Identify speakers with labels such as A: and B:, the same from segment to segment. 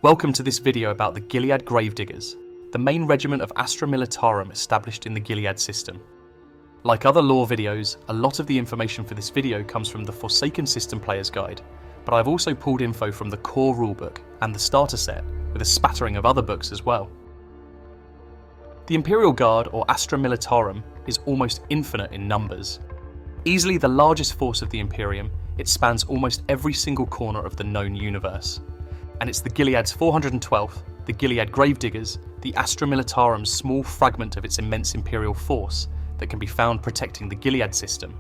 A: Welcome to this video about the Gilead Gravediggers, the main regiment of Astra Militarum established in the Gilead System. Like other lore videos, a lot of the information for this video comes from the Forsaken System Player's Guide, but I've also pulled info from the core rulebook and the starter set, with a spattering of other books as well. The Imperial Guard, or Astra Militarum, is almost infinite in numbers. Easily the largest force of the Imperium, it spans almost every single corner of the known universe. And it's the Gilead's 412th, the Gilead Gravediggers, the Astra Militarum's small fragment of its immense Imperial force that can be found protecting the Gilead System.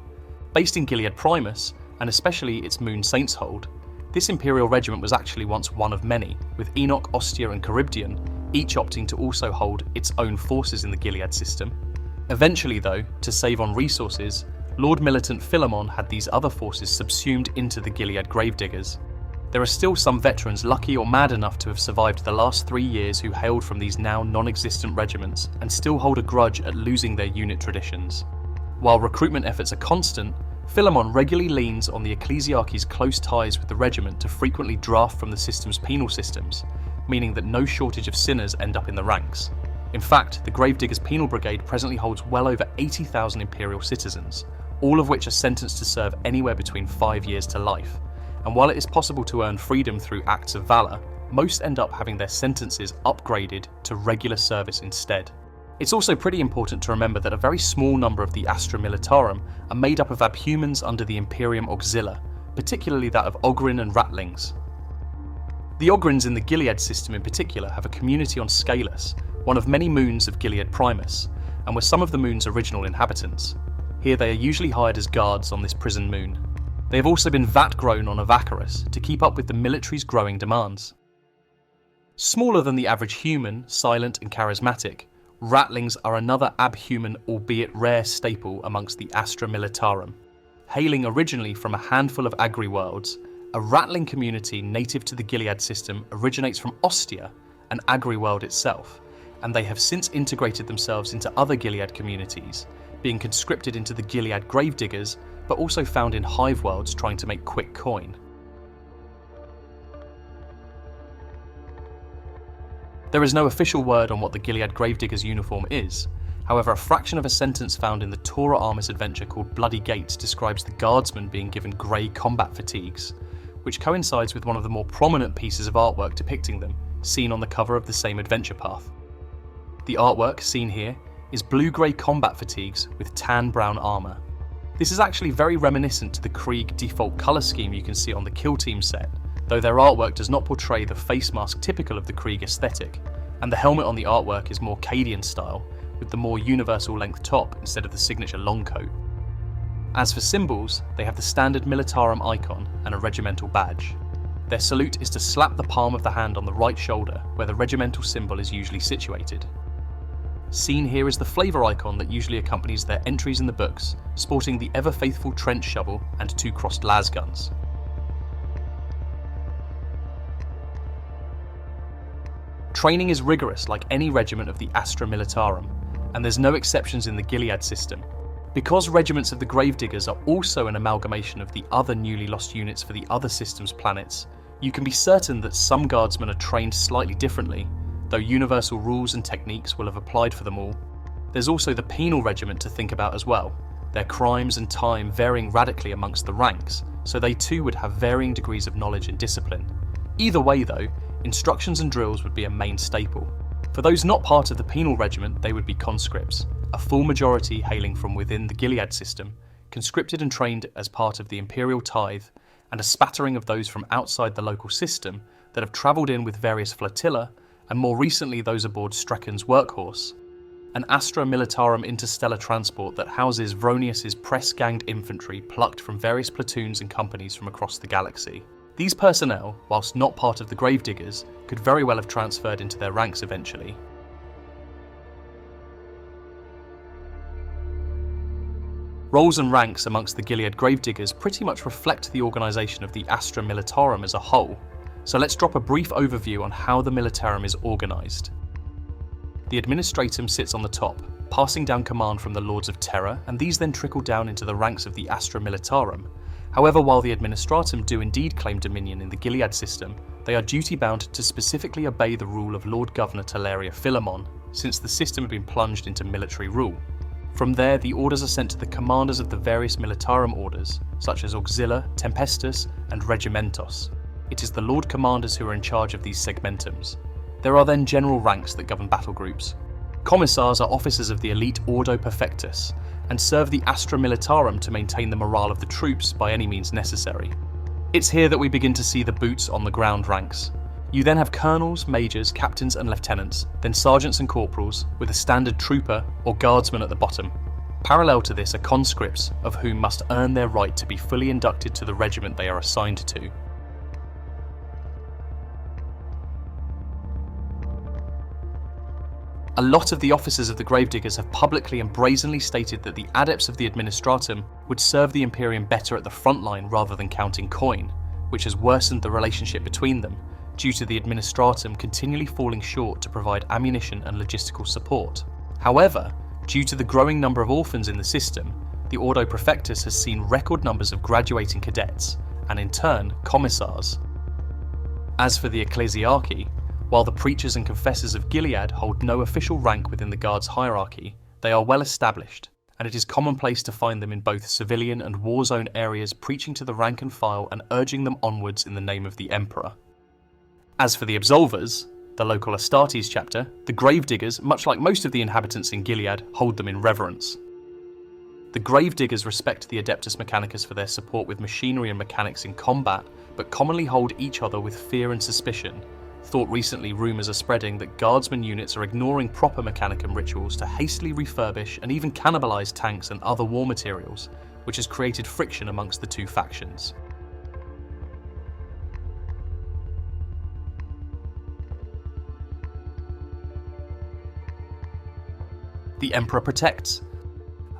A: Based in Gilead Primus, and especially its Moon Saints Hold, this Imperial regiment was actually once one of many, with Enoch, Ostia and Charybdion each opting to also hold its own forces in the Gilead System. Eventually though, to save on resources, Lord Militant Philemon had these other forces subsumed into the Gilead Gravediggers. There are still some veterans lucky or mad enough to have survived the last 3 years who hailed from these now non-existent regiments and still hold a grudge at losing their unit traditions. While recruitment efforts are constant, Philemon regularly leans on the Ecclesiarchy's close ties with the regiment to frequently draft from the system's penal systems, meaning that no shortage of sinners end up in the ranks. In fact, the Gravediggers Penal Brigade presently holds well over 80,000 Imperial citizens, all of which are sentenced to serve anywhere between 5 years to life. And while it is possible to earn freedom through acts of valour, most end up having their sentences upgraded to regular service instead. It's also pretty important to remember that a very small number of the Astra Militarum are made up of Abhumans under the Imperium Auxilia, particularly that of Ogryn and Ratlings. The Ogryns in the Gilead System in particular have a community on Scalus, one of many moons of Gilead Primus, and were some of the moon's original inhabitants. Here they are usually hired as guards on this prison moon. They have also been vat-grown on Avacarus to keep up with the military's growing demands. Smaller than the average human, silent and charismatic, Ratlings are another abhuman albeit rare staple amongst the Astra Militarum. Hailing originally from a handful of agri-worlds, a Ratling community native to the Gilead System originates from Ostia, an agri-world itself, and they have since integrated themselves into other Gilead communities, being conscripted into the Gilead Gravediggers, but also found in hive worlds trying to make quick coin. There is no official word on what the Gilead Gravediggers uniform is. However, a fraction of a sentence found in the Torah Armis adventure called Bloody Gates describes the guardsmen being given grey combat fatigues, which coincides with one of the more prominent pieces of artwork depicting them, seen on the cover of the same adventure path. The artwork, seen here, is blue-grey combat fatigues with tan-brown armour. This is actually very reminiscent to the Krieg default colour scheme you can see on the Kill Team set, though their artwork does not portray the face mask typical of the Krieg aesthetic, and the helmet on the artwork is more Cadian style, with the more universal length top instead of the signature long coat. As for symbols, they have the standard Militarum icon and a regimental badge. Their salute is to slap the palm of the hand on the right shoulder, where the regimental symbol is usually situated. Seen here is the flavour icon that usually accompanies their entries in the books, sporting the ever-faithful trench shovel and 2 crossed las guns. Training is rigorous like any regiment of the Astra Militarum, and there's no exceptions in the Gilead System. Because regiments of the Gravediggers are also an amalgamation of the other newly lost units for the other system's planets, you can be certain that some guardsmen are trained slightly differently, though universal rules and techniques will have applied for them all. There's also the penal regiment to think about as well, their crimes and time varying radically amongst the ranks, so they too would have varying degrees of knowledge and discipline. Either way though, instructions and drills would be a main staple. For those not part of the penal regiment, they would be conscripts, a full majority hailing from within the Gilead System, conscripted and trained as part of the Imperial Tithe, and a spattering of those from outside the local system that have travelled in with various flotilla, and more recently those aboard Strachan's Workhorse, an Astra Militarum interstellar transport that houses Vronius's press-ganged infantry plucked from various platoons and companies from across the galaxy. These personnel, whilst not part of the Gravediggers, could very well have transferred into their ranks eventually. Roles and ranks amongst the Gilead Gravediggers pretty much reflect the organisation of the Astra Militarum as a whole, so let's drop a brief overview on how the Militarum is organised. The Administratum sits on the top, passing down command from the Lords of Terror, and these then trickle down into the ranks of the Astra Militarum. However, while the Administratum do indeed claim dominion in the Gilead system, they are duty-bound to specifically obey the rule of Lord Governor Teleria Philemon, since the system had been plunged into military rule. From there, the orders are sent to the commanders of the various Militarum orders, such as Auxilia, Tempestus, and Regimentos. It is the Lord Commanders who are in charge of these segmentums. There are then general ranks that govern battle groups. Commissars are officers of the elite Ordo Perfectus, and serve the Astra Militarum to maintain the morale of the troops by any means necessary. It's here that we begin to see the boots on the ground ranks. You then have colonels, majors, captains and lieutenants, then sergeants and corporals, with a standard trooper or guardsman at the bottom. Parallel to this are conscripts, of whom must earn their right to be fully inducted to the regiment they are assigned to. A lot of the officers of the Gravediggers have publicly and brazenly stated that the adepts of the Administratum would serve the Imperium better at the front line rather than counting coin, which has worsened the relationship between them, due to the Administratum continually falling short to provide ammunition and logistical support. However, due to the growing number of orphans in the system, the Ordo Perfectus has seen record numbers of graduating cadets, and in turn, commissars. As for the ecclesiarchy, while the preachers and confessors of Gilead hold no official rank within the Guard's hierarchy, they are well established, and it is commonplace to find them in both civilian and war zone areas preaching to the rank and file and urging them onwards in the name of the Emperor. As for the Absolvers, the local Astartes chapter, the Gravediggers, much like most of the inhabitants in Gilead, hold them in reverence. The Gravediggers respect the Adeptus Mechanicus for their support with machinery and mechanics in combat, but commonly hold each other with fear and suspicion. Thought recently rumours are spreading that guardsman units are ignoring proper Mechanicum rituals to hastily refurbish and even cannibalise tanks and other war materials, which has created friction amongst the two factions. The Emperor protects.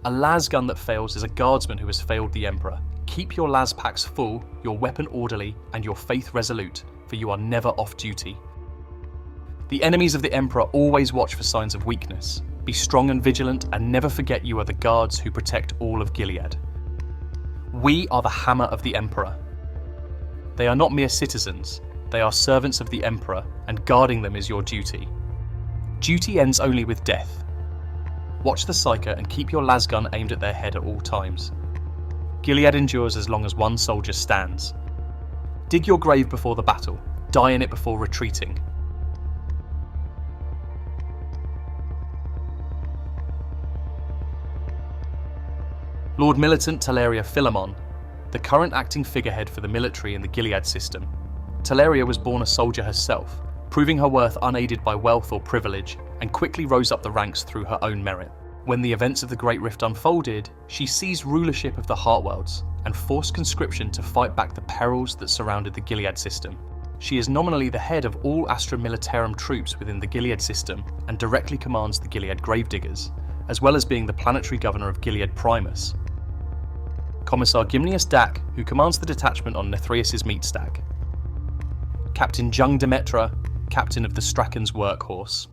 A: A las gun that fails is a guardsman who has failed the Emperor. Keep your las packs full, your weapon orderly, and your faith resolute, for you are never off duty. The enemies of the Emperor always watch for signs of weakness. Be strong and vigilant, and never forget you are the guards who protect all of Gilead. We are the hammer of the Emperor. They are not mere citizens, they are servants of the Emperor, and guarding them is your duty. Duty ends only with death. Watch the Psyker and keep your lasgun aimed at their head at all times. Gilead endures as long as one soldier stands. Dig your grave before the battle, die in it before retreating. Lord Militant Teleria Philemon, the current acting figurehead for the military in the Gilead system. Teleria was born a soldier herself, proving her worth unaided by wealth or privilege, and quickly rose up the ranks through her own merit. When the events of the Great Rift unfolded, she seized rulership of the Heartworlds and forced conscription to fight back the perils that surrounded the Gilead system. She is nominally the head of all Astra Militarum troops within the Gilead system and directly commands the Gilead Gravediggers, as well as being the planetary governor of Gilead Primus. Commissar Gymnius Dak, who commands the detachment on Nethrius' meat stack. Captain Jung Demetra, captain of the Strachan's workhorse.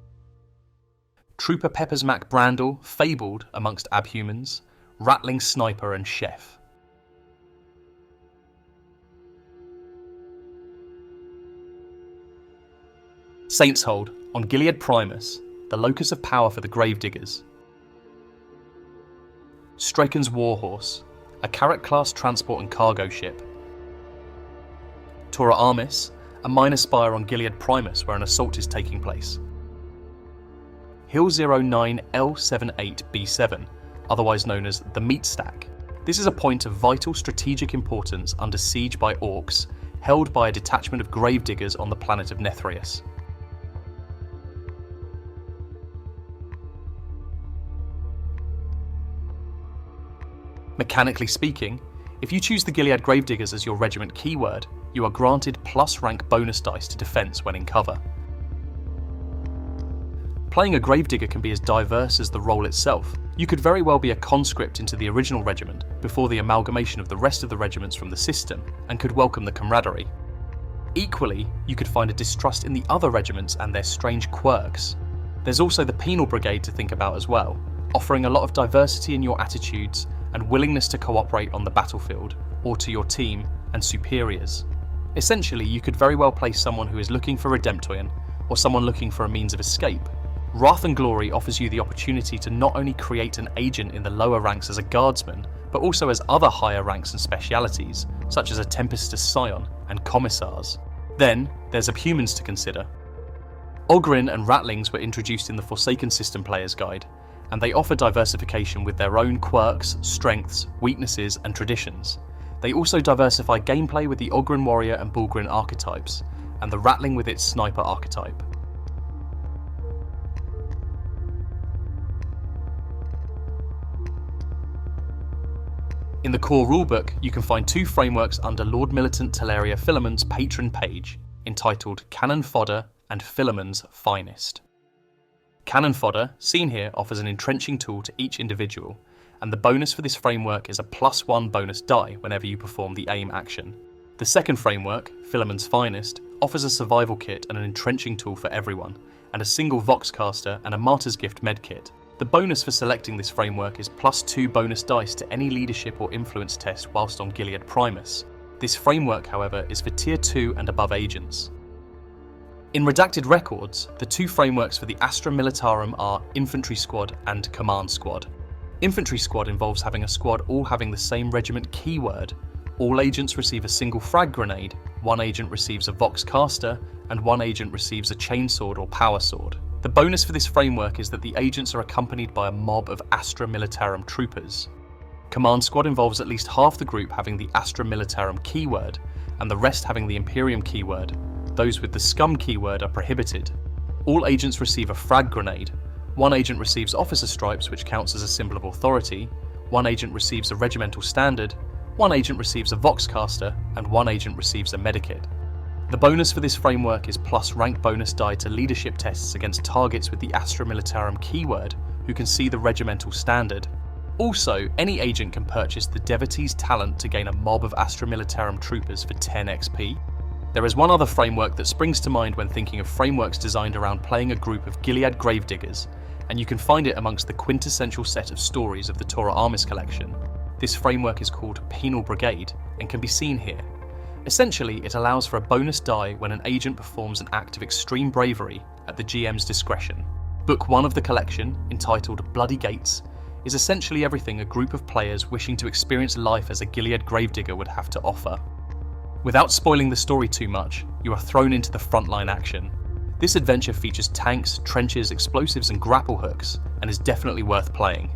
A: Trooper Peppers Mac Brandle, fabled amongst abhumans, rattling sniper and chef. Saintshold, on Gilead Primus, the locus of power for the Gravediggers. Strachan's Warhorse, a Carrack-class transport and cargo ship. Tora Armis, a minor spire on Gilead Primus where an assault is taking place. Hill 09 L78B7, otherwise known as the Meat Stack. This is a point of vital strategic importance under siege by orcs, held by a detachment of Gravediggers on the planet of Nethrius. Mechanically speaking, if you choose the Gilead Gravediggers as your regiment keyword, you are granted plus rank bonus dice to defense when in cover. Playing a Gravedigger can be as diverse as the role itself. You could very well be a conscript into the original regiment before the amalgamation of the rest of the regiments from the system, and could welcome the camaraderie. Equally, you could find a distrust in the other regiments and their strange quirks. There's also the Penal Brigade to think about as well, offering a lot of diversity in your attitudes and willingness to cooperate on the battlefield, or to your team and superiors. Essentially, you could very well play someone who is looking for Redemption or someone looking for a means of escape. Wrath and Glory offers you the opportunity to not only create an agent in the lower ranks as a guardsman, but also as other higher ranks and specialities, such as a Tempestus Scion and Commissars. Then, there's Abhumans to consider. Ogryn and Ratlings were introduced in the Forsaken System Player's Guide, and they offer diversification with their own quirks, strengths, weaknesses, and traditions. They also diversify gameplay with the Ogryn Warrior and Bulgrin archetypes, and the Ratling with its Sniper archetype. In the core rulebook, you can find 2 frameworks under Lord Militant Teleria Philemon's patron page, entitled Cannon Fodder and Philemon's Finest. Cannon Fodder, seen here, offers an entrenching tool to each individual, and the bonus for this framework is a +1 bonus die whenever you perform the aim action. The second framework, Philemon's Finest, offers a survival kit and an entrenching tool for everyone, and a single Voxcaster and a Martyr's Gift medkit. The bonus for selecting this framework is +2 bonus dice to any leadership or influence test whilst on Gilead Primus. This framework, however, is for Tier 2 and above agents. In Redacted Records, the 2 frameworks for the Astra Militarum are Infantry Squad and Command Squad. Infantry Squad involves having a squad all having the same regiment keyword. All agents receive a single frag grenade, 1 agent receives a Voxcaster, and 1 agent receives a chainsword or power sword. The bonus for this framework is that the agents are accompanied by a mob of Astra Militarum troopers. Command Squad involves at least half the group having the Astra Militarum keyword, and the rest having the Imperium keyword. Those with the Scum keyword are prohibited. All agents receive a frag grenade. 1 agent receives officer stripes, which counts as a symbol of authority. 1 agent receives a regimental standard. 1 agent receives a Voxcaster, and 1 agent receives a medikit. The bonus for this framework is plus rank bonus die to leadership tests against targets with the Astra Militarum keyword, who can see the regimental standard. Also, any agent can purchase the Devotee's Talent to gain a mob of Astra Militarum troopers for 10 XP. There is one other framework that springs to mind when thinking of frameworks designed around playing a group of Gilead Gravediggers, and you can find it amongst the quintessential set of stories of the Torah Armis collection. This framework is called Penal Brigade and can be seen here. Essentially, it allows for a bonus die when an agent performs an act of extreme bravery at the GM's discretion. Book 1 of the collection, entitled Bloody Gates, is essentially everything a group of players wishing to experience life as a Gilead Gravedigger would have to offer. Without spoiling the story too much, you are thrown into the frontline action. This adventure features tanks, trenches, explosives and grapple hooks, and is definitely worth playing.